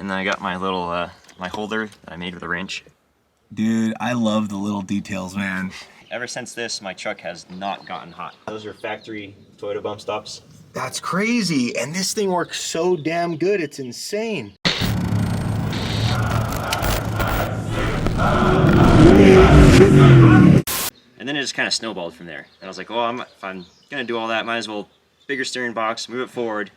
And then I got my little my holder that I made with a wrench. Dude, I love the little details, man. Ever since this, my truck has not gotten hot. Those are factory Toyota bump stops. That's crazy, and this thing works so damn good, it's insane. And then it just kind of snowballed from there. And I was like, oh, if I'm gonna do all that, might as well bigger steering box, move it forward,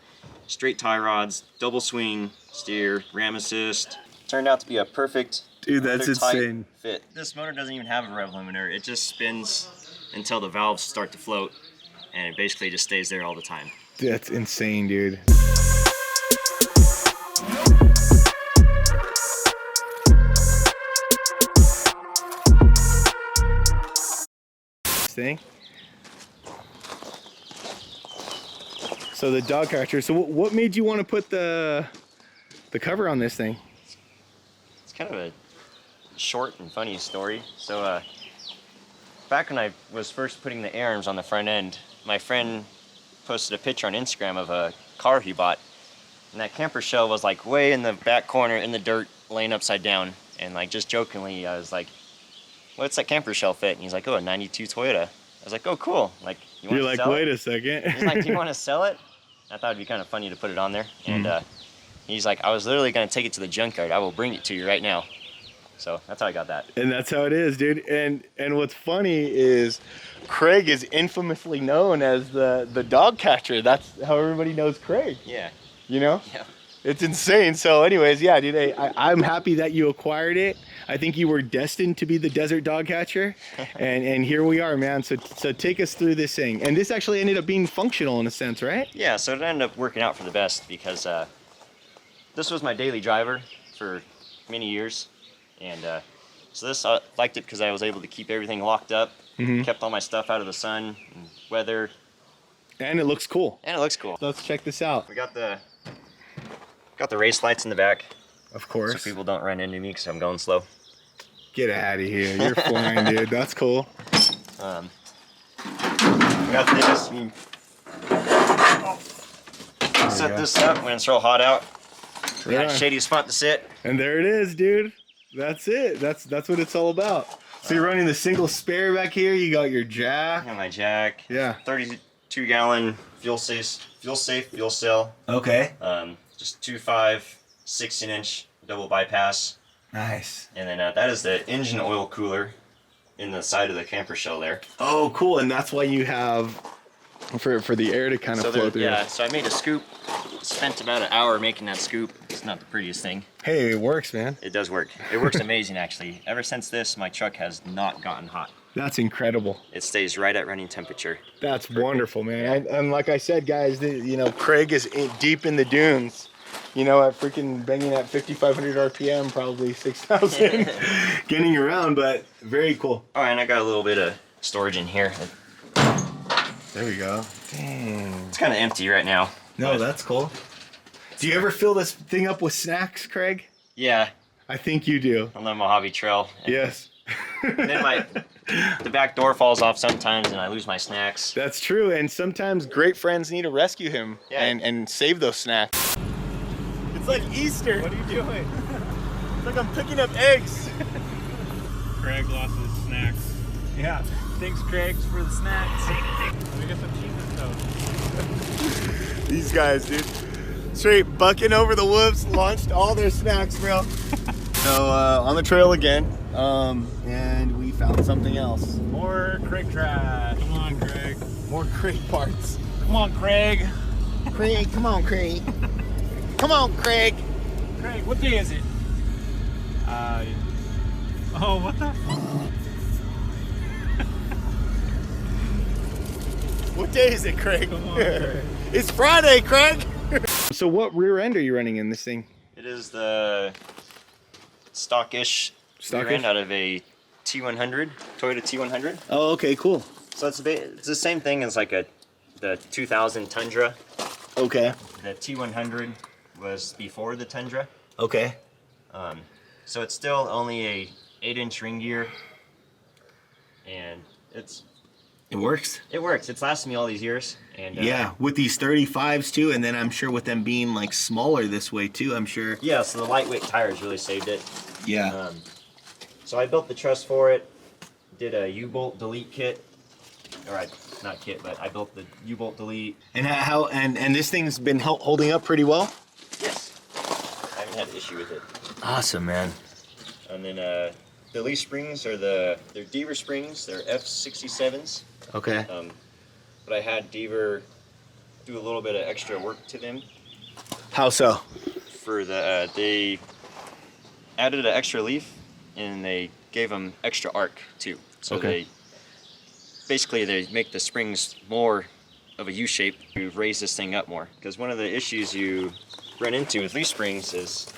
straight tie rods, double swing, steer, ram assist. Turned out to be a perfect, Dude, that's insane. Fit. This motor doesn't even have a rev limiter. It just spins until the valves start to float, and it basically just stays there all the time. That's insane, dude. Thing. So the dog catcher. So what made you want to put the cover on this thing? It's kind of a short and funny story. So back when I was first putting the arms on the front end, my friend posted a picture on Instagram of a car he bought, and that camper shell was like way in the back corner in the dirt, laying upside down. And like just jokingly, I was like, "What's that camper shell fit?" And he's like, "Oh, a '92 Toyota." I was like, "Oh, cool. Like, you want to sell it?" Wait a second. He's like, "Do you want to sell it?" I thought it'd be kind of funny to put it on there. And he's like, "I was literally gonna take it to the junkyard. I will bring it to you right now." So that's how I got that. And that's how it is, dude. And what's funny is Craig is infamously known as the dog catcher. That's how everybody knows Craig. Yeah. You know? Yeah. It's insane. So anyways, yeah, dude, I'm happy that you acquired it. I think you were destined to be the desert dog catcher. and here we are, man. So take us through this thing. And this actually ended up being functional in a sense, right? Yeah, so it ended up working out for the best because this was my daily driver for many years. And so this, I liked it because I was able to keep everything locked up, kept all my stuff out of the sun and weather. And it looks cool. And it looks cool. Let's check this out. We got the race lights in the back. Of course. So people don't run into me because I'm going slow. Get out of here. You're flying, dude. That's cool. Got this. Set this up when it's real hot out. We got a shady spot to sit. And there it is, dude. That's it. That's what it's all about. So you're running the single spare back here. You got your jack. I got my jack. Yeah. 32-gallon fuel safe fuel cell. Okay. Just 2.5 16-inch double bypass. Nice. And then that is the engine oil cooler in the side of the camper shell there. Oh, cool. And that's why you have for the air to kind of flow through. Yeah, so I made a scoop. Spent about an hour making that scoop. It's not the prettiest thing. Hey, it works, man. It does work. It works amazing, actually. Ever since this, my truck has not gotten hot. That's incredible. It stays right at running temperature. That's wonderful, man. And like I said, guys, Craig is deep in the dunes. At freaking banging at 5,500 RPM, probably 6,000, getting around, but very cool. All right, and I got a little bit of storage in here. There we go. Dang. It's kind of empty right now. No, that's cool. Do you ever fill this thing up with snacks, Craig? Yeah. I think you do. On the Mojave Trail. Yes. And then the back door falls off sometimes and I lose my snacks. That's true, and sometimes great friends need to rescue him and save those snacks. It's like Easter. What are you doing? It's like I'm picking up eggs. Craig lost his snacks. Yeah. Thanks, Craig, for the snacks. We got some cheeses though. These guys, dude. Straight bucking over the whoops, launched all their snacks, bro. So on the trail again, and we found something else. More Craig trash. Come on, Craig. More Craig parts. Come on, Craig. Craig, come on, Craig. Come on, Craig. Craig, what day is it? Oh, what the? What day is it, Craig? Come on, Craig. It's Friday, Craig. So what rear end are you running in this thing? It is the stockish rear end out of a T100, Toyota T100. Oh, okay, cool. So it's the same thing as like the 2000 Tundra. Okay. The T100 was before the Tundra. Okay. So it's still only a 8-inch ring gear, and it's It works. It works. It's lasted me all these years. And yeah, with these 35s too, and then I'm sure with them being like smaller this way too, I'm sure. Yeah, so the lightweight tires really saved it. Yeah. So I built the truss for it, did a U-bolt delete kit, not kit, but I built the U-bolt delete. And how and this thing's been holding up pretty well? Yes. I haven't had an issue with it. Awesome, man. And then the leaf springs are they're Deaver springs, they're F67s. Okay. But I had Deaver do a little bit of extra work to them. How so? For they added an extra leaf and they gave them extra arc too. So okay. they make the springs more of a U shape to raise this thing up more. Because one of the issues you run into with leaf springs is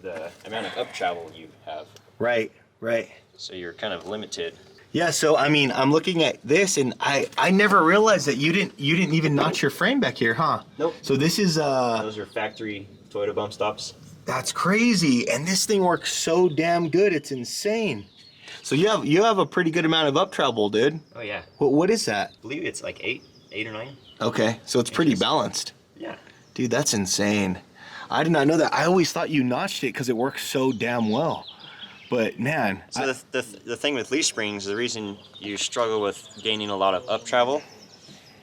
the amount of up travel you have. Right, right. So you're kind of limited. Yeah, so I mean, I'm looking at this and I never realized that you didn't even notch your frame back here, huh? Nope. So this is those are factory Toyota bump stops. That's crazy. And this thing works so damn good. It's insane. So you have a pretty good amount of up travel, dude. Oh yeah. What is that? I believe it's like 8 or 9. Okay, so it's pretty balanced. Yeah. Dude, that's insane. I did not know that. I always thought you notched it because it works so damn well. But man. So the thing with leaf springs, the reason you struggle with gaining a lot of up travel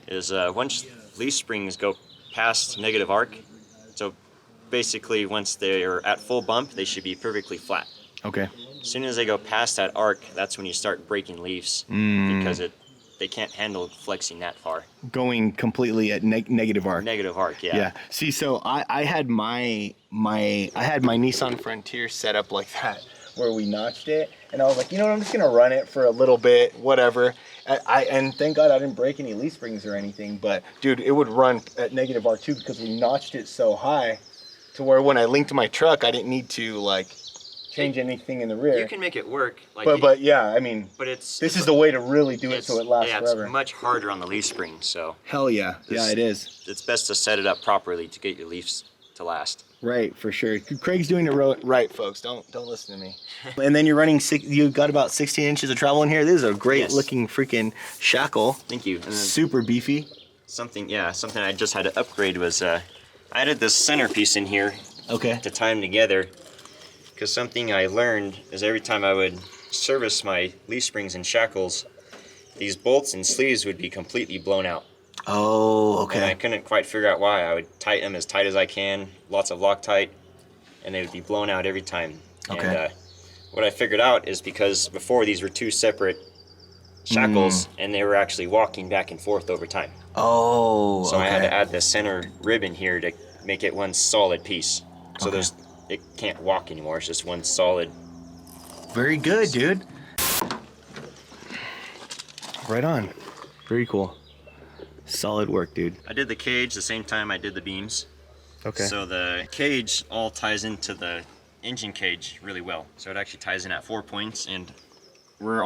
is once leaf springs go past negative arc, so basically once they're at full bump, they should be perfectly flat. Okay. As soon as they go past that arc, that's when you start breaking leaves because they can't handle flexing that far. Going completely at negative arc. Negative arc, yeah. Yeah. See, so I had my Nissan Frontier set up like that, where we notched it, and I was like, you know what, I'm just gonna run it for a little bit, whatever. And thank God I didn't break any leaf springs or anything, but dude, it would run at negative arc too because we notched it so high to where when I linked my truck, I didn't need to like change anything in the rear. You can make it work. Like but yeah, I mean, this is the way to really do it so it lasts forever. It's much harder on the leaf spring, so. Hell yeah, yeah it is. It's best to set it up properly to get your leaves to last. Right, for sure. Craig's doing it right, folks. Don't listen to me. And then you're running you got about 16 inches of travel in here. This is a great looking freaking shackle. Thank you. And super beefy. Something I just had to upgrade was I added this centerpiece in here. Okay. To tie them together. Because something I learned is every time I would service my leaf springs and shackles, these bolts and sleeves would be completely blown out. Oh, okay. And I couldn't quite figure out why. I would tighten them as tight as I can, lots of Loctite, and they would be blown out every time. Okay. And what I figured out is because before these were two separate shackles, and they were actually walking back and forth over time. Oh, so I had to add the center ribbon here to make it one solid piece. So it can't walk anymore. It's just one solid. Very good, dude. Right on. Very cool. Solid work, dude. I did the cage the same time I did the beams. Okay. So the cage all ties into the engine cage really well. So it actually ties in at 4 points, and where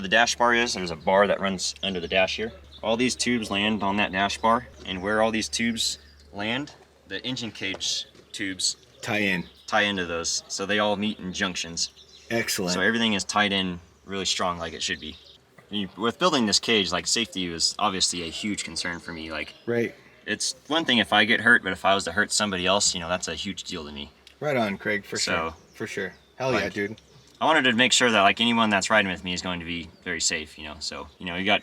the dash bar is, there's a bar that runs under the dash here. All these tubes land on that dash bar, and where all these tubes land, the engine cage tubes tie into those. So they all meet in junctions. Excellent. So everything is tied in really strong like it should be. With building this cage, like safety was obviously a huge concern for me. Like, right. It's one thing if I get hurt, but if I was to hurt somebody else, that's a huge deal to me. Right on, Craig, for sure. For sure. Hell yeah, dude. I wanted to make sure that like anyone that's riding with me is going to be very safe, So, you got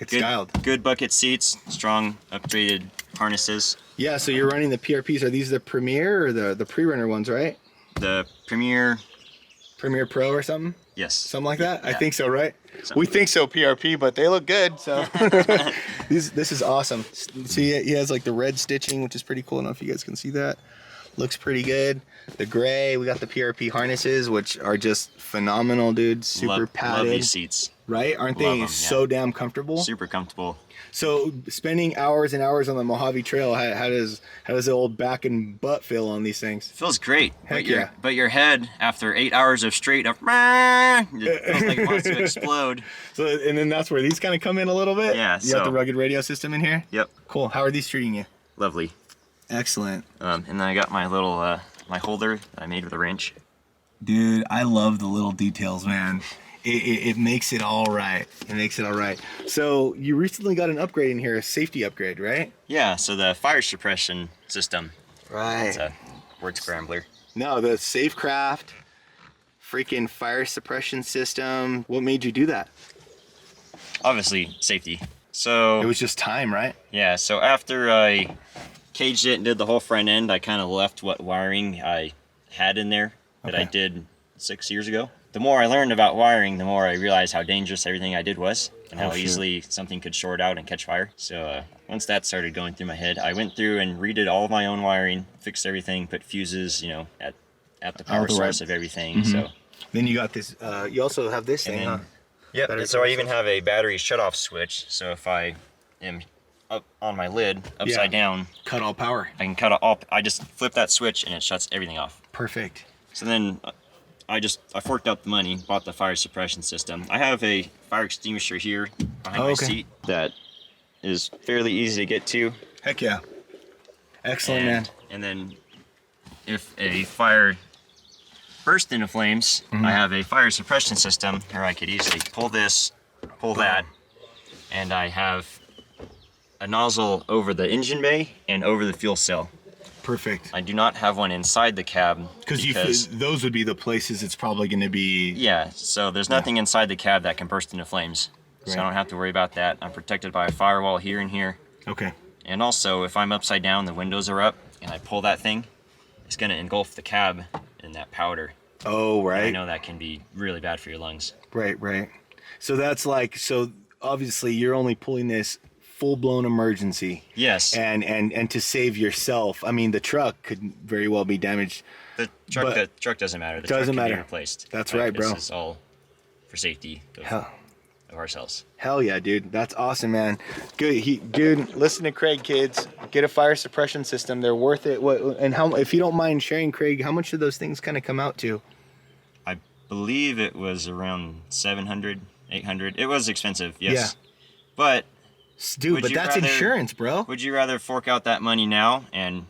good bucket seats, strong upgraded harnesses. Yeah, so you're running the PRPs. Are these the Premier or the Prerunner ones, right? The Premier Pro or something? Yes. Something like that? Yeah. I think so, right? We think so, PRP, but they look good, so. This is awesome. See, he has like the red stitching, which is pretty cool. I don't know if you guys can see that. Looks pretty good. The gray, we got the PRP harnesses, which are just phenomenal, dude. Super padded. Love these seats. Right? Aren't they so damn comfortable? Super comfortable. So spending hours and hours on the Mojave Trail, how does the old back and butt feel on these things? It feels great. Heck yeah. But your head, after 8 hours of straight up, it feels like it wants to explode. So, and then that's where these kind of come in a little bit? Yeah. You got the rugged radio system in here? Yep. Cool. How are these treating you? Lovely. Excellent. And then I got my little my holder that I made with a wrench. Dude, I love the little details, man. it makes it all right. It makes it all right. So you recently got an upgrade in here, a safety upgrade, right? Yeah, so the fire suppression system. Right. It's a word scrambler. No, the Safecraft freaking fire suppression system. What made you do that? Obviously, safety. So It was just time, right? yeah, so after I caged it and did the whole front end, I kind of left what wiring I had in there that I Okay. did 6 years ago. The more I learned about wiring, the more I realized how dangerous everything I did was, and how Oh, sure. easily something could short out and catch fire. So once that started going through my head, I went through and redid all of my own wiring, fixed everything, put fuses, you know, at the power the right- source of everything. So Then you got this, you also have this thing, and huh? then, yep. Battery So I power even have a battery shut-off switch. So if I am up on my lid, upside down, Cut all power. I can cut it off. I just flip that switch and it shuts everything off. Perfect. So then I forked up the money, bought the fire suppression system. I have a fire extinguisher here behind my okay. seat that is fairly easy to get to. Heck yeah. Excellent, man. And then if a fire burst into flames, I have a fire suppression system where I could easily pull this, pull that, and I have a nozzle over the engine bay and over the fuel cell. Perfect. I do not have one inside the cab Because those would be the places it's probably going to be. yeah, so there's nothing inside the cab that can burst into flames. So Right. I don't have to worry about that. I'm protected by a firewall here and here. Okay. And also, if I'm upside down, the windows are up, and I pull that thing, it's going to engulf the cab in that powder. Oh, And I right. know that can be really bad for your lungs. Right, right. So that's like, so obviously you're only pulling this full-blown emergency. Yes, And to save yourself. I mean, the truck could very well be damaged. the but- truck doesn't matter. The Doesn't truck can matter. be replaced. That's But right, bro. This is all for safety Hell, of ourselves. hell yeah, dude. That's awesome, man. Good. Dude, listen to Craig, kids. Get a fire suppression system. They're worth it. What? And how? If you don't mind sharing, Craig, how much do those things kind of come out to? I believe it was around 700, 800. It was expensive, yes. Yeah. But Dude, Would but you that's rather- insurance, bro. would you rather fork out that money now and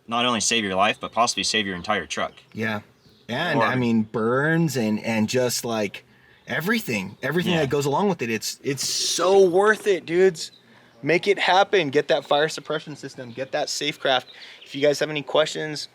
not only save your life, but possibly save your entire truck? Yeah. And Or- I mean, burns and just like everything Yeah. that goes along with it. It's so worth it, dudes. Make it happen. Get that fire suppression system. Get that Safecraft. If you guys have any questions,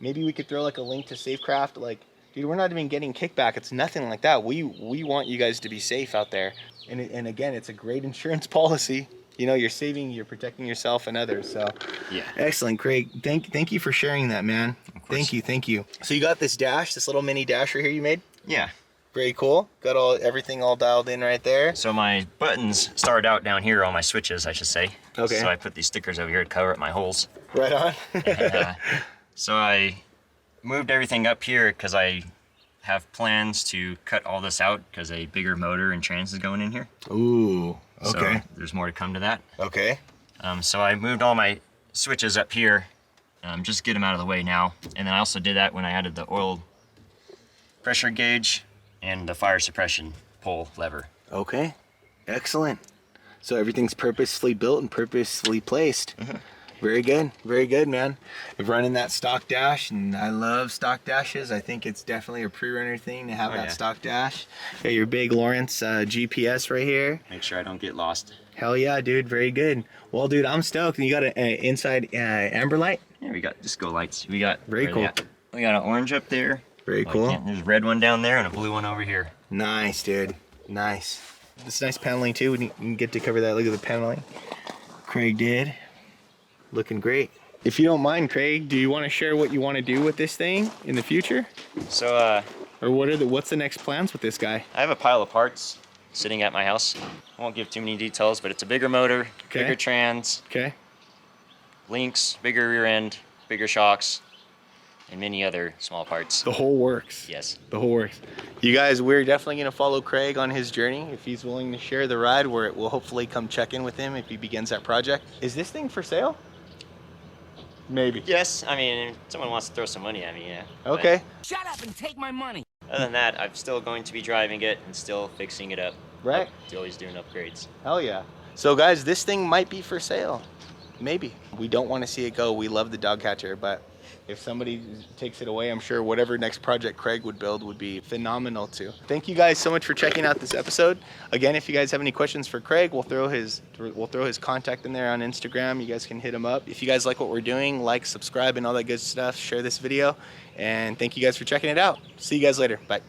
maybe we could throw like a link to Safecraft. Like, dude, we're not even getting kickback. It's nothing like that. We want you guys to be safe out there. And again, it's a great insurance policy. You know, you're protecting yourself and others. So Yeah. excellent, Craig. Thank you for sharing that, man. course. Thank you. So you got this dash, this little mini dasher here you made? Yeah. Very cool. Got everything all dialed in right there. So my buttons started out down here on my switches, I should say. Okay. So I put these stickers over here to cover up my holes. Right on. And, so I moved everything up here because I have plans to cut all this out because a bigger motor and trans is going in here. Ooh. Okay. So there's more to come to that. Okay. So I moved all my switches up here, just to get them out of the way now. And then I also did that when I added the oil pressure gauge and the fire suppression pull lever. Okay. Excellent. So everything's purposefully built and purposefully placed. Very good, man. Running that stock dash, and I love stock dashes. I think it's definitely a pre-runner thing to have Oh, that yeah. stock dash. Got your big Lawrence GPS right here. Make sure I don't get lost. Hell yeah, dude. Very good. Well, dude, I'm stoked. And you got an inside amber light? Yeah, we got disco lights. We got Very cool. We got an orange up there. Very Like, cool. yeah, there's a red one down there and a blue one over here. Nice, dude. Nice. This nice paneling too. We can get to cover that. Look at the paneling. Craig did. Looking great. If you don't mind, Craig, do you want to share what you want to do with this thing in the future? So Or what's the next plans with this guy? I have a pile of parts sitting at my house. I won't give too many details, but it's a bigger motor, Okay. bigger trans, Okay. links, bigger rear end, bigger shocks, and many other small parts. The whole works. Yes. The whole works. You guys, we're definitely going to follow Craig on his journey. If he's willing to share the ride, we'll hopefully come check in with him if he begins that project. Is this thing for sale? Maybe. Yes, I mean, if someone wants to throw some money at me, yeah. Okay. Shut up and take my money. But other than that, I'm still going to be driving it and still fixing it up. Right. Still always doing upgrades. Hell yeah. So guys, this thing might be for sale. Maybe. We don't want to see it go. We love the dog catcher, but if somebody takes it away, I'm sure whatever next project Craig would build would be phenomenal too. Thank you guys so much for checking out this episode. Again, if you guys have any questions for Craig, we'll throw his contact in there on Instagram. You guys can hit him up. If you guys like what we're doing, like, subscribe, and all that good stuff, share this video. And thank you guys for checking it out. See you guys later. Bye.